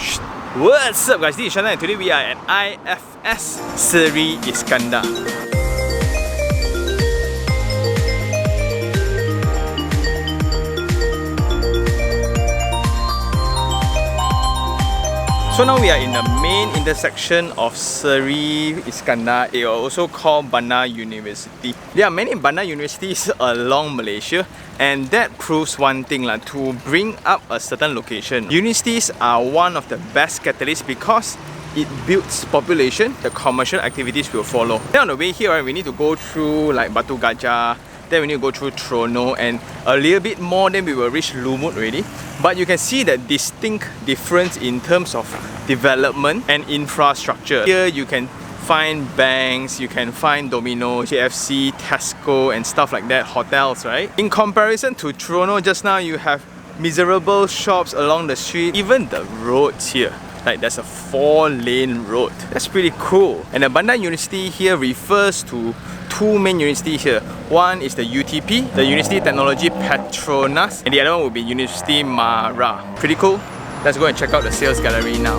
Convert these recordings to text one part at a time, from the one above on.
What's up guys, this is Shanna and today we are at IFS Seri Iskandar. So now we are in the main intersection of Seri Iskandar. They are also called Bandar Universiti. There are many Bandar Universities along Malaysia, and that proves one thing to bring up a certain location. Universities are one of the best catalysts because it builds population, the commercial activities will follow. Then on the way here, we need to go through like Batu Gajah, then we need to go through Petronas, and a little bit more, then we will reach Lumut already. But you can see the distinct difference in terms of development and infrastructure. Here you can find banks, you can find Domino, KFC, Tesco and stuff like that, hotels, right? In comparison to Petronas just now, you have miserable shops along the street, even the roads here. Like there's a 4-lane road. That's pretty cool. And the Bandar University here refers to two main universities here. One is the UTP, the Universiti Teknologi Petronas, and the other one will be Universiti Mara. Pretty cool. Let's go and check out the sales gallery now.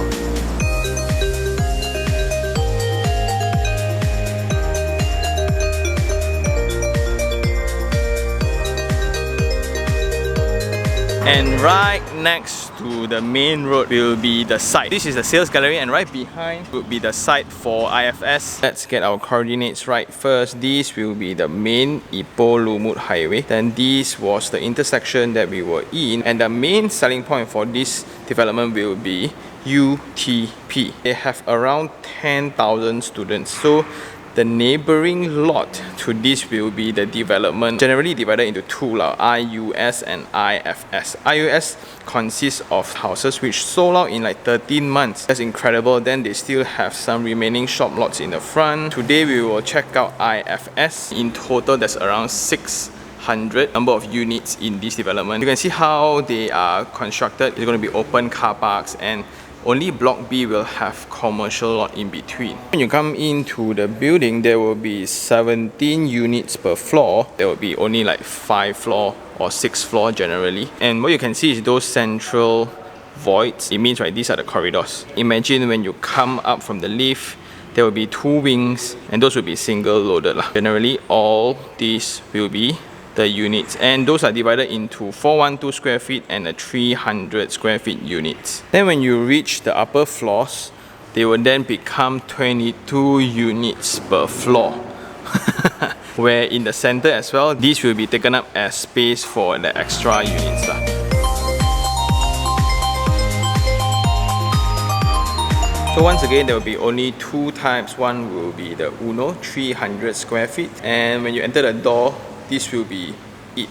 And right next to the main road will be the site. This is the sales gallery, and right behind will be the site for IFS. Let's get our coordinates right first. This will be the main Ipoh Lumut highway. Then this was the intersection that we were in, and the main selling point for this development will be UTP. They have around 10,000 students. So the neighbouring lot to this will be the development, generally divided into two, IUS and IFS. IUS consists of houses which sold out in like 13 months. That's incredible. Then they still have some remaining shop lots in the front. Today we will check out IFS. In total there's around 600 number of units in this development. You can see how they are constructed. It's going to be open car parks, and only Block B will have commercial lot in between. When you come into the building, there will be 17 units per floor. There will be only like 5 floor or 6 floor generally. And what you can see is those central voids. It means, right, these are the corridors. Imagine when you come up from the lift, there will be 2 wings, and those will be single loaded. Generally, all these will be the units, and those are divided into 412 square feet and a 300 square feet units. Then when you reach the upper floors, they will then become 22 units per floor. Where in the center as well, these will be taken up as space for the extra units. So once again, there will be only 2 types. One will be the Uno, 300 square feet, and when you enter the door, this will be it.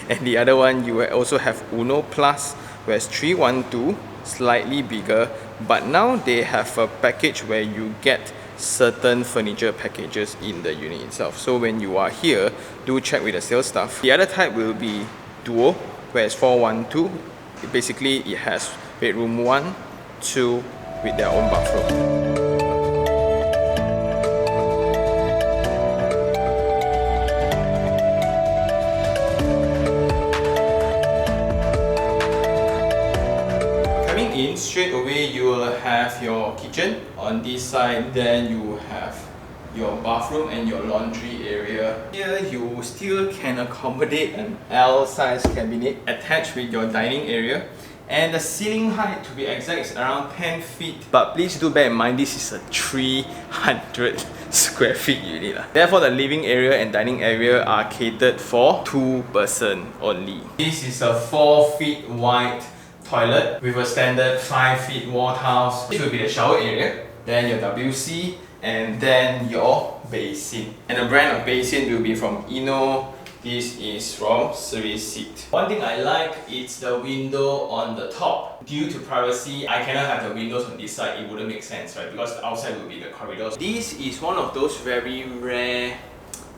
And the other one, you will also have Uno Plus, whereas 312, slightly bigger, but now they have a package where you get certain furniture packages in the unit itself. So when you are here, do check with the sales staff. The other type will be Duo, whereas 412, basically it has bedroom 1, 2 with their own bathroom. In straight away, you will have your kitchen on this side, then you have your bathroom and your laundry area. Here you still can accommodate an L-size cabinet attached with your dining area, and the ceiling height, to be exact, is around 10 feet. But please do bear in mind, this is a 300 square feet unit. Therefore, the living area and dining area are catered for 2 person only. This is a 4 feet wide toilet with a standard 5 feet wall tiles. This will be the shower area, then your WC, and then your basin. And the brand of basin will be from Ino. This is from Seri. One thing I like is the window on the top. Due to privacy, I cannot have the windows on this side. It wouldn't make sense, right? Because the outside will be the corridors. This is one of those very rare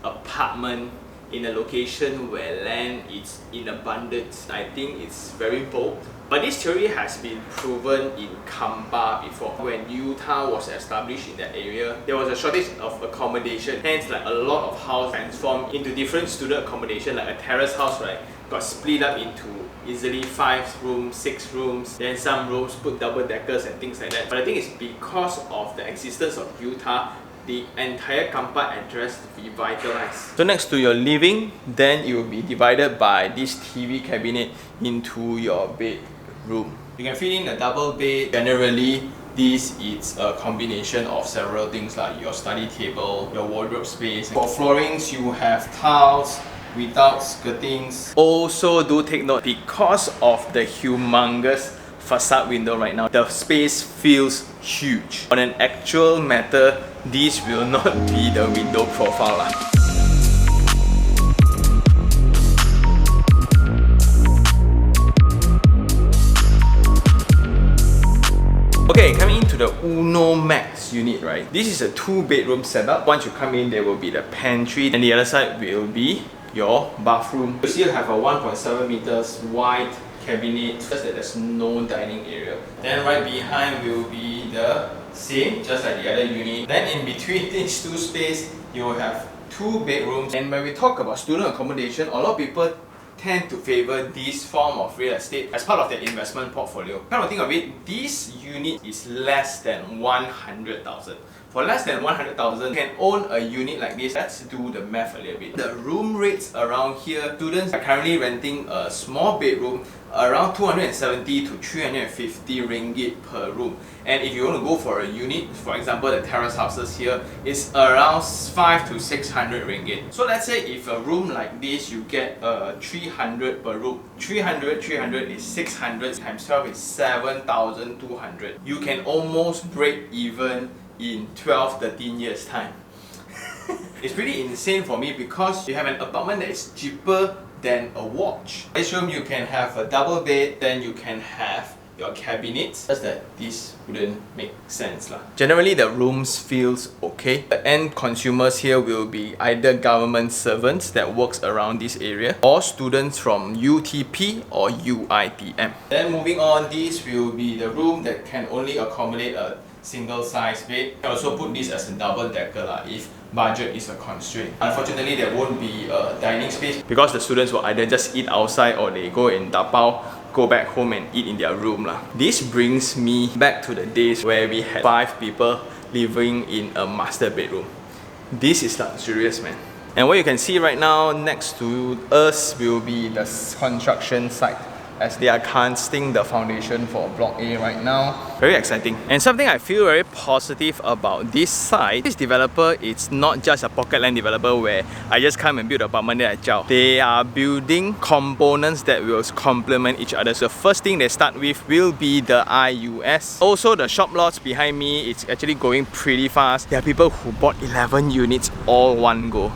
apartment in a location where land is in abundance. I think it's very bold. But this theory has been proven in Kamba before. When Utah was established in that area, there was a shortage of accommodation. Hence, like a lot of houses transformed into different student accommodation, like a terrace house, right? got split up into easily 5 rooms, 6 rooms, then some rooms put double deckers and things like that. But I think it's because of the existence of Utah, the entire Kampa address revitalized. So next to your living, then it will be divided by this TV cabinet into your bedroom. You can fit in a double bed. Generally, this is a combination of several things like your study table, your wardrobe space. For floorings, you have tiles without skirtings. Also do take note, because of the humongous facade window right now, the space feels huge. On an actual matter, this will not be the window profile lah. Okay, coming into the Uno Max unit, right? This is a 2-bedroom setup. Once you come in, there will be the pantry, and the other side will be your bathroom. You still have a 1.7 meters wide cabinet, just that there's no dining area. Then right behind will be the same, just like the other unit. Then in between these two spaces, you will have 2 bedrooms. And when we talk about student accommodation, a lot of people tend to favor this form of real estate as part of their investment portfolio. Come to think of it, this unit is less than 100,000. For less than 100,000, you can own a unit like this. Let's do the math a little bit. The room rates around here, students are currently renting a small bedroom around 270 to 350 ringgit per room. And if you want to go for a unit, for example the terrace houses here, it's around 5 to 600 ringgit. So let's say if a room like this, you get 300 per room. 300 is 600 times 12 is 7,200. You can almost break even in 12-13 years time. It's pretty insane for me because you have an apartment that is cheaper than a watch. This room you can have a double bed, then you can have your cabinets. Just that this wouldn't make sense lah. Generally the rooms feels okay. The end consumers here will be either government servants that works around this area or students from UTP or UiTM. Then moving on, this will be the room that can only accommodate a single size bed. I also put this as a double decker lah, if budget is a constraint. Unfortunately, there won't be a dining space because the students will either just eat outside or they go and dabao, go back home and eat in their room lah. This brings me back to the days where we had 5 people living in a master bedroom. This is luxurious, man. And what you can see right now next to us will be the construction site, as they are casting the foundation for Block A right now. Very exciting. And something I feel very positive about this site, this developer is not just a pocket land developer where I just come and build an apartment there at Jiao. They are building components that will complement each other. So the first thing they start with will be the IUS. Also the shop lots behind me, it's actually going pretty fast. There are people who bought 11 units all one go.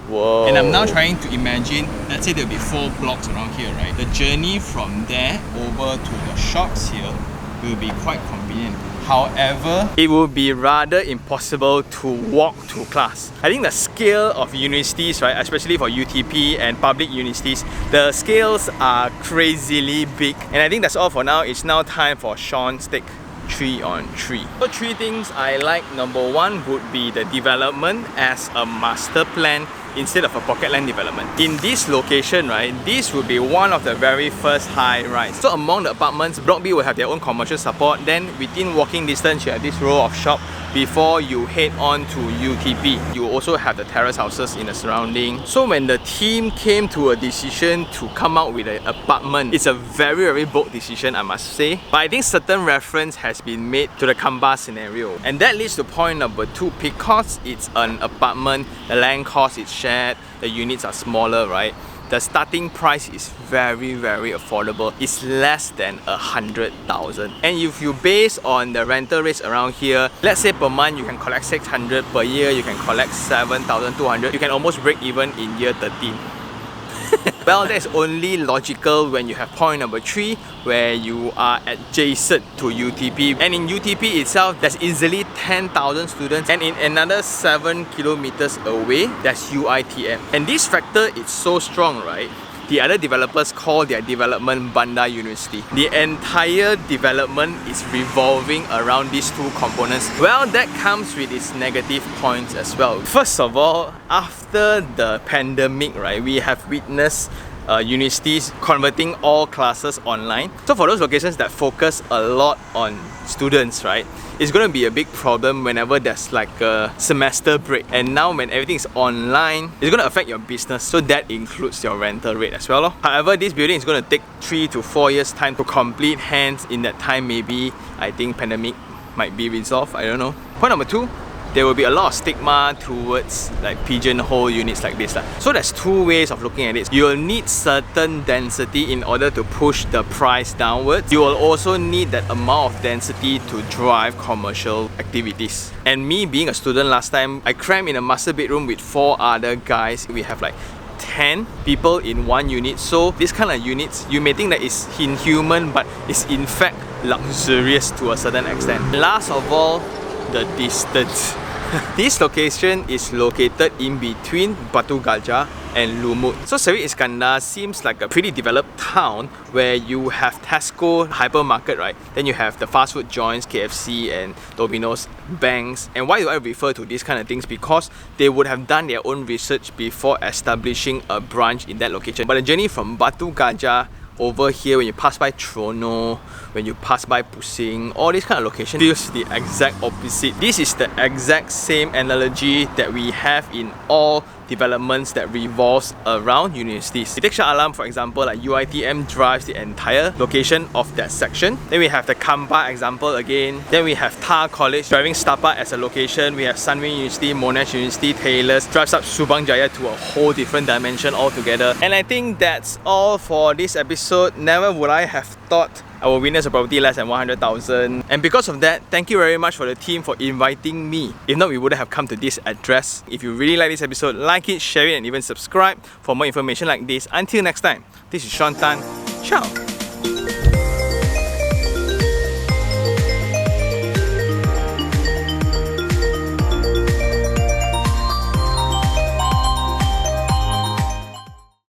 Whoa. And I'm now trying to imagine, let's say there'll be 4 blocks around here, right? The journey from there over to the shops here will be quite convenient. However, it will be rather impossible to walk to class. I think the scale of universities, right, especially for UTP and public universities, the scales are crazily big. And I think that's all for now. It's now time for Sean's take 3 on 3. So 3 things I like. Number 1 would be the development as a master plan instead of a pocket land development. In this location, right, this will be one of the very first high-rise. So among the apartments, Block B will have their own commercial support. Then within walking distance, you have this row of shop before you head on to UTP. You also have the terrace houses in the surrounding. So when the team came to a decision to come out with an apartment, it's a very, very bold decision, I must say. But I think certain reference has been made to the Kamba scenario. And that leads to point number 2. Because it's an apartment, the land cost is shared, the units are smaller, right? The starting price is very, very affordable. It's less than 100,000. And if you base on the rental rates around here, let's say per month you can collect 600, per year you can collect 7,200. You can almost break even in year 13. Well, that's only logical when you have point number 3, where you are adjacent to UTP. And in UTP itself, there's easily 10,000 students. And in another 7 kilometers away, there's UiTM. And this factor is so strong, right? The other developers call their development Bandar University. The entire development is revolving around these 2 components. Well, that comes with its negative points as well. First of all, after the pandemic, right, we have witnessed universities converting all classes online. So for those locations that focus a lot on students, right, it's going to be a big problem whenever there's like a semester break. And now when everything is online, it's going to affect your business. So that includes your rental rate as well. However, this building is going to take 3 to 4 years time to complete. Hence, in that time, maybe I think pandemic might be resolved. I don't know. Point number 2. There will be a lot of stigma towards like pigeonhole units like this. So there's 2 ways of looking at it. You will need certain density in order to push the price downwards. You will also need that amount of density to drive commercial activities. And me being a student last time, I crammed in a master bedroom with 4 other guys. We have like 10 people in one unit. So this kind of units, you may think that it's inhuman, but it's in fact luxurious to a certain extent. Last of all, the distance. This location is located in between Batu Gajah and Lumut. So Seri Iskandar seems like a pretty developed town where you have Tesco, hypermarket, right? Then you have the fast food joints, KFC and Domino's, banks. And why do I refer to these kind of things? Because they would have done their own research before establishing a branch in that location. But the journey from Batu Gajah over here, when you pass by Trono, when you pass by Pusing, all these kind of locations feels the exact opposite. This is the exact same analogy that we have in all developments that revolves around universities. We take Shah Alam for example, like UiTM drives the entire location of that section. Then we have the Kamba example again. Then we have Tar College driving Stapa as a location. We have Sunway University, Monash University, Taylor's drives up Subang Jaya to a whole different dimension altogether. And I think that's all for this episode. Never would I have thought our winners are property less than 100,000. And because of that, thank you very much for the team for inviting me. If not, we wouldn't have come to this address. If you really like this episode, like it, share it, and even subscribe for more information like this. Until next time, this is Sean Tan. Ciao!